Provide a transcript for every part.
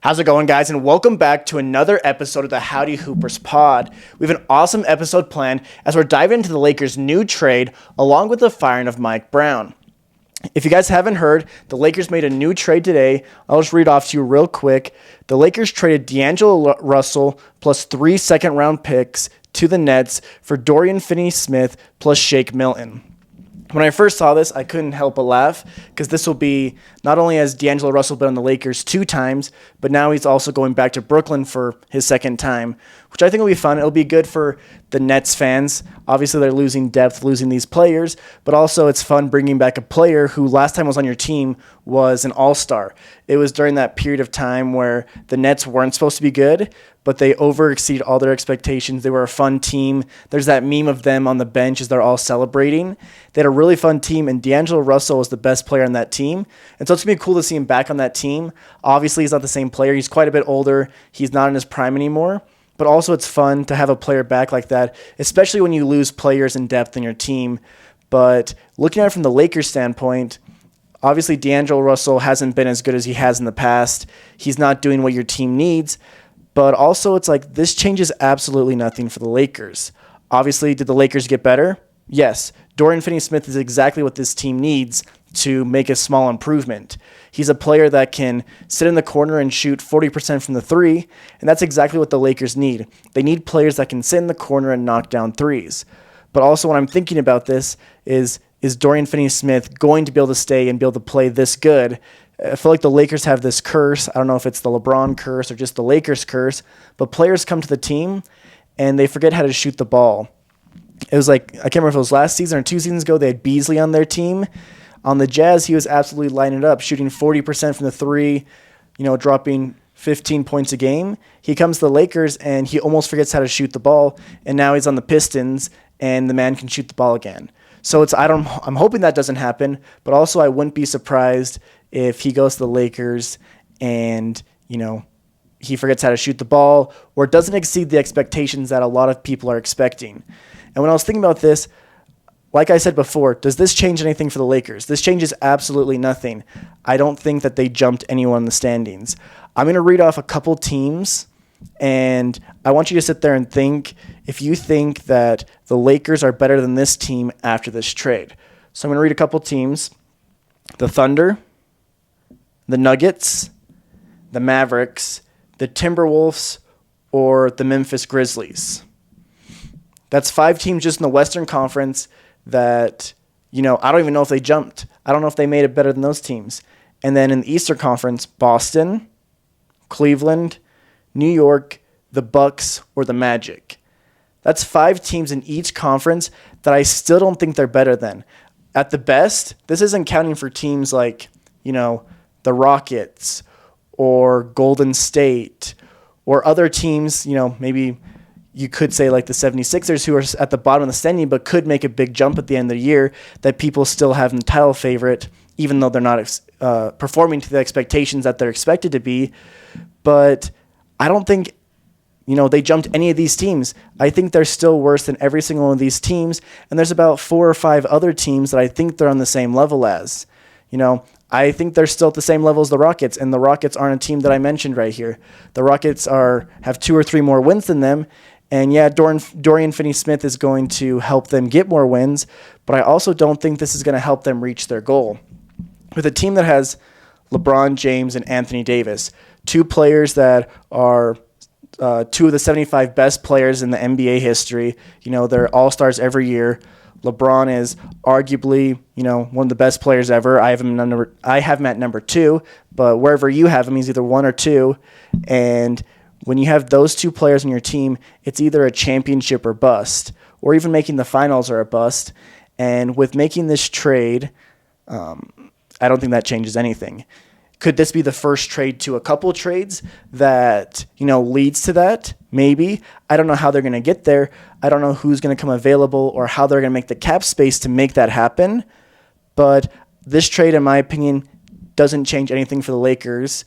How's it going, guys? And welcome back to another episode of the Howdy Hoopers pod. We have an awesome episode planned as we're diving into the Lakers' new trade along with the firing of Mike Brown. If you guys haven't heard, the Lakers made a new trade today. I'll just read off to you real quick. The Lakers traded D'Angelo Russell plus 3 second-round picks to the Nets for Dorian Finney-Smith plus Shake Milton. When I first saw this, I couldn't help but laugh because this will be not only has D'Angelo Russell been on the Lakers 2 times, but now he's also going back to Brooklyn for his second time, which I think will be fun. It'll be good for the Nets fans. Obviously, they're losing depth, losing these players, but also it's fun bringing back a player who last time was on your team was an all-star. It was during that period of time where the Nets weren't supposed to be good, but they over-exceeded all their expectations. They were a fun team. There's that meme of them on the bench as they're all celebrating. They had a really fun team, and D'Angelo Russell was the best player on that team. And so it's going to be cool to see him back on that team. Obviously, he's not the same player. He's quite a bit older. He's not in his prime anymore. But also it's fun to have a player back like that, especially when you lose players in depth in your team. But looking at it from the Lakers standpoint, obviously D'Angelo Russell hasn't been as good as he has in the past. He's not doing what your team needs. But also it's like this changes absolutely nothing for the Lakers. Obviously, did the Lakers get better? Yes. Dorian Finney-Smith is exactly what this team needs to make a small improvement. He's a player that can sit in the corner and shoot 40% from the three, and that's exactly what the Lakers need. They need players that can sit in the corner and knock down threes. But also when I'm thinking about this is Dorian Finney-Smith going to be able to stay and be able to play this good? I feel like the Lakers have this curse. I don't know if it's the LeBron curse or just the Lakers curse, but players come to the team and they forget how to shoot the ball. It was like, I can't remember if it was last season or 2 seasons ago, they had Beasley on their team. On the Jazz, he was absolutely lighting it up, shooting 40% from the three, dropping 15 points a game. He comes to the Lakers and he almost forgets how to shoot the ball, and now he's on the Pistons and the man can shoot the ball again. So I'm hoping that doesn't happen, but also I wouldn't be surprised if he goes to the Lakers and, he forgets how to shoot the ball or doesn't exceed the expectations that a lot of people are expecting. And when I was thinking about this, like I said before, does this change anything for the Lakers? This changes absolutely nothing. I don't think that they jumped anyone in the standings. I'm going to read off a couple teams, and I want you to sit there and think if you think that the Lakers are better than this team after this trade. So I'm going to read a couple teams. The Thunder, the Nuggets, the Mavericks, the Timberwolves, or the Memphis Grizzlies. That's 5 teams just in the Western Conference that, I don't even know if they jumped. I don't know if they made it better than those teams. And then in the Eastern Conference, Boston, Cleveland, New York, the Bucks, or the Magic. That's 5 teams in each conference that I still don't think they're better than. At the best, this isn't counting for teams like, the Rockets or Golden State or other teams, maybe you could say like the 76ers who are at the bottom of the standing but could make a big jump at the end of the year that people still have in the title favorite, even though they're not performing to the expectations that they're expected to be. But I don't think, they jumped any of these teams. I think they're still worse than every single one of these teams, and there's about 4 or 5 other teams that I think they're on the same level as. I think they're still at the same level as the Rockets, and the Rockets aren't a team that I mentioned right here. The Rockets have 2 or 3 more wins than them, and yeah, Dorian Finney-Smith is going to help them get more wins, but I also don't think this is going to help them reach their goal. With a team that has LeBron James and Anthony Davis, 2 players that are 2 of the 75 best players in the NBA history, they're all-stars every year. LeBron is arguably, one of the best players ever. I have him at number 2, but wherever you have him, he's either 1 or 2. And when you have those 2 players on your team, it's either a championship or bust, or even making the finals or a bust. And with making this trade, I don't think that changes anything. Could this be the first trade to a couple trades that, leads to that? Maybe. I don't know how they're going to get there. I don't know who's going to come available or how they're going to make the cap space to make that happen. But this trade, in my opinion, doesn't change anything for the Lakers,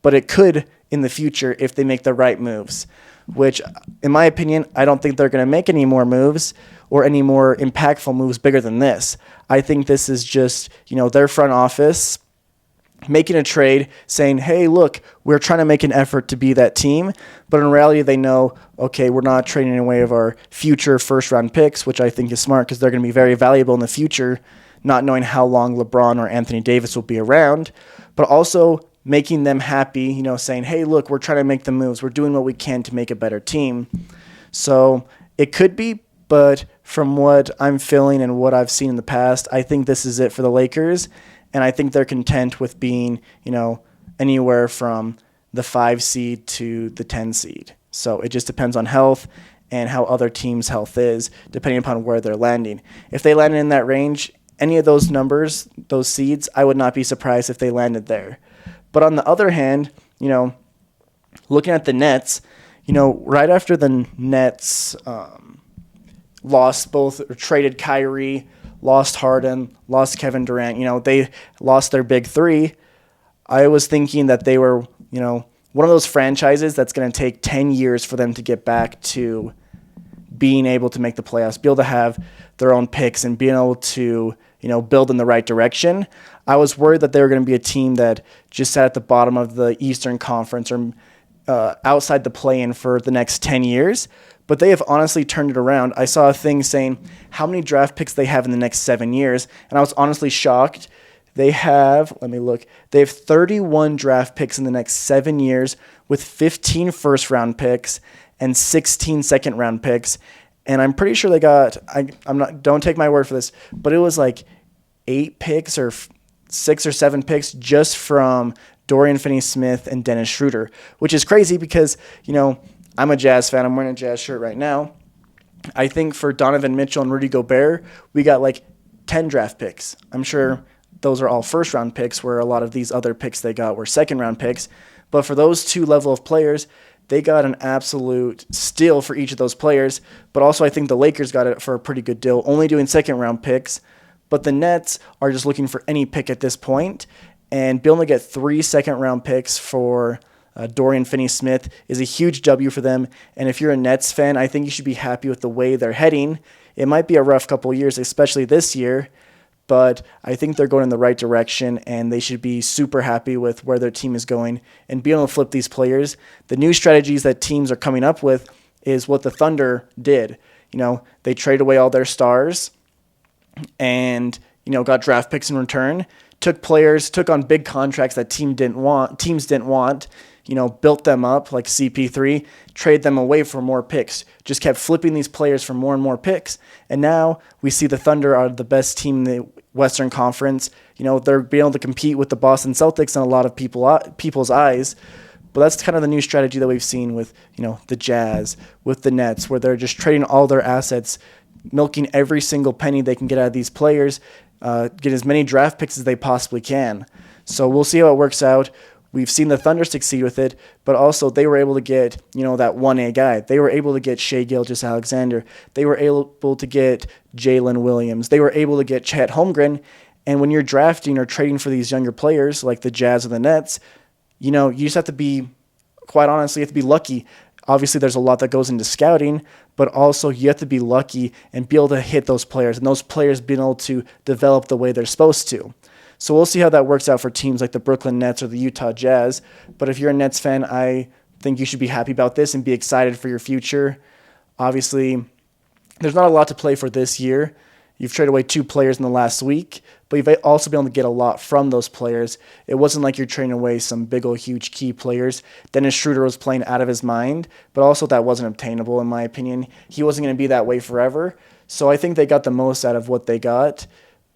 but it could in the future if they make the right moves, which, in my opinion, I don't think they're going to make any more moves or any more impactful moves bigger than this. I think this is just, their front office making a trade saying, hey, look, we're trying to make an effort to be that team. But in reality, they know, okay, we're not trading away of our future first round picks, which I think is smart because they're going to be very valuable in the future, not knowing how long LeBron or Anthony Davis will be around, but also making them happy, saying, hey, look, we're trying to make the moves. We're doing what we can to make a better team. So it could be, but from what I'm feeling and what I've seen in the past, I think this is it for the Lakers. And I think they're content with being, anywhere from the 5 seed to the 10 seed. So it just depends on health and how other teams' health is, depending upon where they're landing. If they landed in that range, any of those numbers, those seeds, I would not be surprised if they landed there. But on the other hand, looking at the Nets, right after the Nets lost both, or traded Kyrie, lost Harden, lost Kevin Durant, they lost their big three. I was thinking that they were, one of those franchises that's going to take 10 years for them to get back to being able to make the playoffs, be able to have their own picks and being able to, build in the right direction. I was worried that they were going to be a team that just sat at the bottom of the Eastern Conference or outside the play-in for the next 10 years. But they have honestly turned it around. I saw a thing saying how many draft picks they have in the next 7 years, and I was honestly shocked. They have 31 draft picks in the next 7 years with 15 first-round picks and 16 second-round picks. And I'm pretty sure they got, don't take my word for this, but it was like 8 picks or 6 or 7 picks just from Dorian Finney-Smith and Dennis Schroeder, which is crazy because, I'm a Jazz fan. I'm wearing a Jazz shirt right now. I think for Donovan Mitchell and Rudy Gobert, we got like 10 draft picks. I'm sure those are all first-round picks, where a lot of these other picks they got were second-round picks. But for those two level of players, they got an absolute steal for each of those players. But also I think the Lakers got it for a pretty good deal, only doing second-round picks. But the Nets are just looking for any pick at this point, and being able to get 3 second-round picks for Dorian Finney-Smith is a huge W for them. And if you're a Nets fan, I think you should be happy with the way they're heading. It might be a rough couple of years, especially this year, but I think they're going in the right direction, and they should be super happy with where their team is going and being able to flip these players. The new strategies that teams are coming up with is what the Thunder did. They trade away all their stars and, got draft picks in return, took on big contracts that teams didn't want, built them up like CP3, trade them away for more picks, just kept flipping these players for more and more picks. And now we see the Thunder are the best team in the Western Conference. They're being able to compete with the Boston Celtics in a lot of people's eyes. But that's kind of the new strategy that we've seen with, the Jazz, with the Nets, where they're just trading all their assets, milking every single penny they can get out of these players, get as many draft picks as they possibly can. So we'll see how it works out. We've seen the Thunder succeed with it, but also they were able to get, that 1A guy. They were able to get Shai Gilgeous-Alexander. They were able to get Jalen Williams. They were able to get Chet Holmgren. And when you're drafting or trading for these younger players like the Jazz or the Nets, you just have to be, quite honestly, you have to be lucky. Obviously, there's a lot that goes into scouting, but also you have to be lucky and be able to hit those players, and those players being able to develop the way they're supposed to. So we'll see how that works out for teams like the Brooklyn Nets or the Utah Jazz. But if you're a Nets fan, I think you should be happy about this and be excited for your future. Obviously, there's not a lot to play for this year. You've traded away 2 players in the last week, but you've also been able to get a lot from those players. It wasn't like you're trading away some big old huge key players. Dennis Schroeder was playing out of his mind, but also that wasn't obtainable in my opinion. He wasn't going to be that way forever. So I think they got the most out of what they got,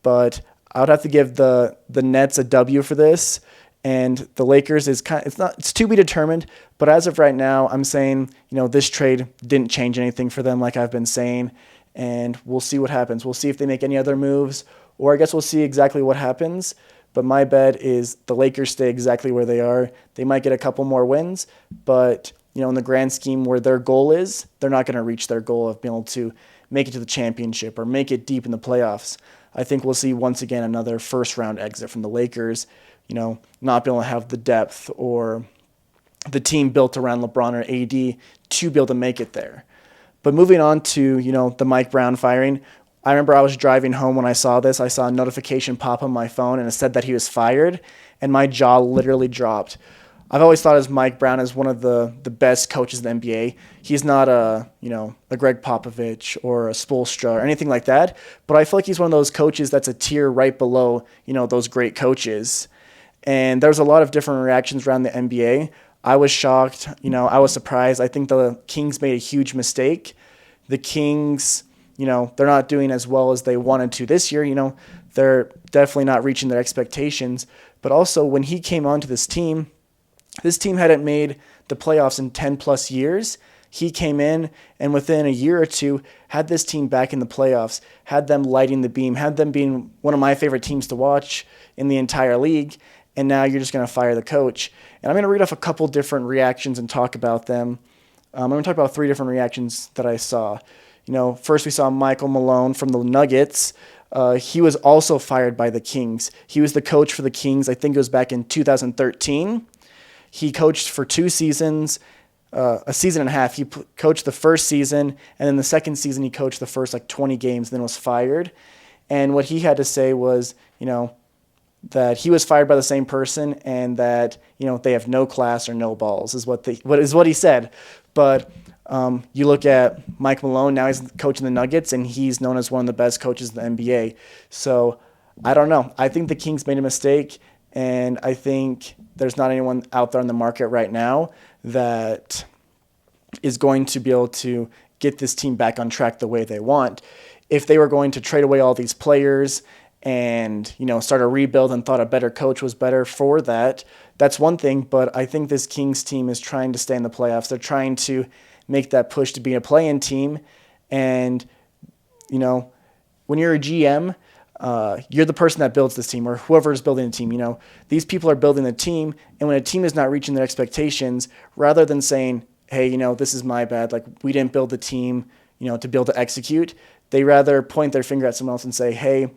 but I would have to give the Nets a W for this, and the Lakers it's to be determined. But as of right now, I'm saying this trade didn't change anything for them, like I've been saying, and we'll see what happens. We'll see if they make any other moves, or I guess we'll see exactly what happens. But my bet is the Lakers stay exactly where they are. They might get a couple more wins, but in the grand scheme where their goal is, they're not going to reach their goal of being able to make it to the championship or make it deep in the playoffs. I think we'll see once again another first-round exit from the Lakers, not being able to have the depth or the team built around LeBron or AD to be able to make it there. But moving on to, the Mike Brown firing, I remember I was driving home when I saw this. I saw a notification pop on my phone and it said that he was fired, and my jaw literally dropped. I've always thought of Mike Brown as one of the best coaches in the NBA. He's not a Greg Popovich or a Spoelstra or anything like that, but I feel like he's one of those coaches that's a tier right below, those great coaches. And there's a lot of different reactions around the NBA. I was shocked, I was surprised. I think the Kings made a huge mistake. The Kings, they're not doing as well as they wanted to this year. They're definitely not reaching their expectations. But also, when he came onto this team hadn't made the playoffs in 10 plus years. He came in and within a year or two had this team back in the playoffs, had them lighting the beam, had them being one of my favorite teams to watch in the entire league. And now you're just going to fire the coach. And I'm going to read off a couple different reactions and talk about them. I'm going to talk about 3 different reactions that I saw. First we saw Michael Malone from the Nuggets. He was also fired by the Kings. He was the coach for the Kings. I think it was back in 2013. He coached for 2 seasons, a season and a half. He coached the first season, and then the second season he coached the first 20 games, then was fired. And what he had to say was, that he was fired by the same person, and that they have no class or no balls is what he said. But you look at Mike Malone, now he's coaching the Nuggets, and he's known as one of the best coaches in the NBA. So I don't know. I think the Kings made a mistake, and I think there's not anyone out there on the market right now that is going to be able to get this team back on track the way they want. If they were going to trade away all these players and start a rebuild and thought a better coach was better for that, that's one thing. But I think this Kings team is trying to stay in the playoffs. They're trying to make that push to be a play-in team. And, when you're a GM, you're the person that builds this team, or whoever is building the team. These people are building the team, and when a team is not reaching their expectations, rather than saying, hey, this is my bad, we didn't build the team, to be able to execute, they rather point their finger at someone else and say, hey,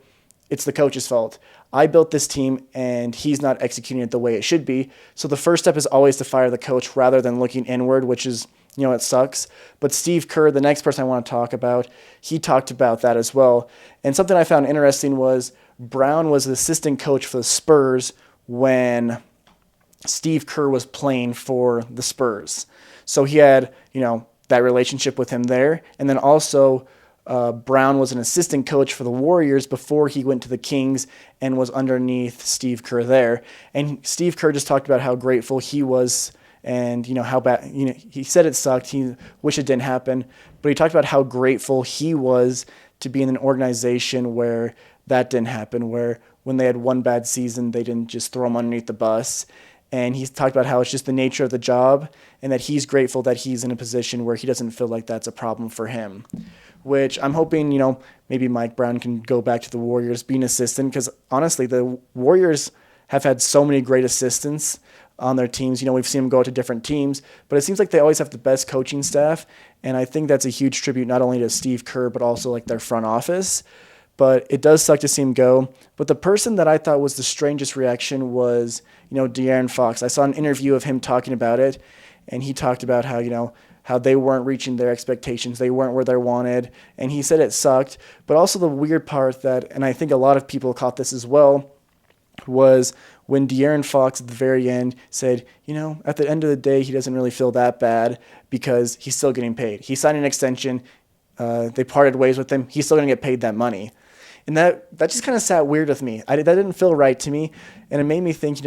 it's the coach's fault. I built this team, and he's not executing it the way it should be. So the first step is always to fire the coach rather than looking inward, which is, it sucks. But Steve Kerr, the next person I want to talk about, he talked about that as well. And something I found interesting was Brown was the assistant coach for the Spurs when Steve Kerr was playing for the Spurs. So he had, that relationship with him there. And then also Brown was an assistant coach for the Warriors before he went to the Kings and was underneath Steve Kerr there. And Steve Kerr just talked about how grateful he was, and how bad, he said it sucked. He wished it didn't happen, but he talked about how grateful he was to be in an organization where that didn't happen, where when they had one bad season, they didn't just throw him underneath the bus. And he talked about how it's just the nature of the job, and that he's grateful that he's in a position where he doesn't feel like that's a problem for him. Which I'm hoping, maybe Mike Brown can go back to the Warriors, be an assistant, because honestly, the Warriors have had so many great assistants on their teams. We've seen them go to different teams, but it seems like they always have the best coaching staff, and I think that's a huge tribute not only to Steve Kerr, but also their front office. But it does suck to see him go. But the person that I thought was the strangest reaction was, De'Aaron Fox. I saw an interview of him talking about it, and he talked about how, how they weren't reaching their expectations. They weren't where they wanted, and he said it sucked. But also the weird part that, and I think a lot of people caught this as well, was when De'Aaron Fox at the very end said, at the end of the day, he doesn't really feel that bad because he's still getting paid. He signed an extension. They parted ways with him. He's still going to get paid that money. And that just kind of sat weird with me. That didn't feel right to me. And it made me think,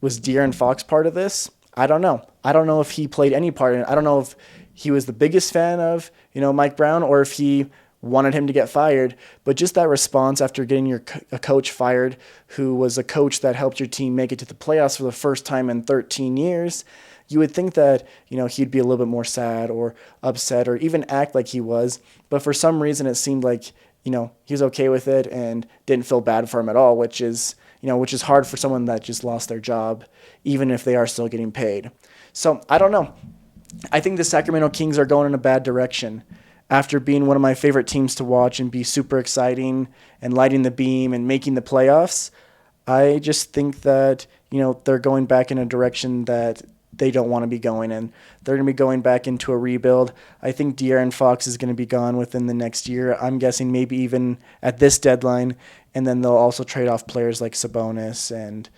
was De'Aaron Fox part of this? I don't know. I don't know if he played any part in it. I don't know if he was the biggest fan of, Mike Brown, or if he wanted him to get fired. But just that response after getting a coach fired, who was a coach that helped your team make it to the playoffs for the first time in 13 years, you would think that, he'd be a little bit more sad or upset or even act like he was. But for some reason, it seemed like, he was okay with it and didn't feel bad for him at all, which is hard for someone that just lost their job, even if they are still getting paid. So I don't know. I think the Sacramento Kings are going in a bad direction. After being one of my favorite teams to watch and be super exciting and lighting the beam and making the playoffs, I just think that, they're going back in a direction that they don't want to be going in. They're going to be going back into a rebuild. I think De'Aaron Fox is going to be gone within the next year. I'm guessing maybe even at this deadline, and then they'll also trade off players like Sabonis and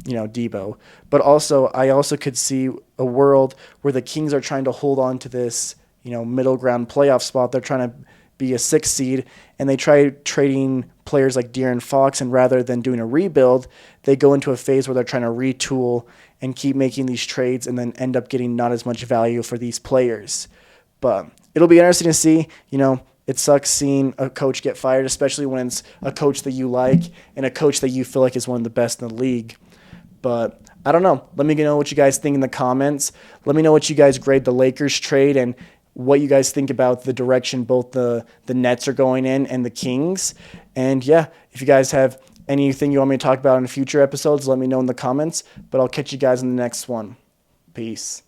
Debo. But also, I also could see a world where the Kings are trying to hold on to this, middle ground playoff spot. They're trying to be a 6th seed, and they try trading players like De'Aaron Fox, and rather than doing a rebuild, they go into a phase where they're trying to retool and keep making these trades and then end up getting not as much value for these players. But it'll be interesting to see. It sucks seeing a coach get fired, especially when it's a coach that you like and a coach that you feel like is one of the best in the league. But I don't know. Let me know what you guys think in the comments. Let me know what you guys grade the Lakers trade and what you guys think about the direction both the Nets are going in and the Kings. And yeah, if you guys have anything you want me to talk about in future episodes, let me know in the comments. But I'll catch you guys in the next one. Peace.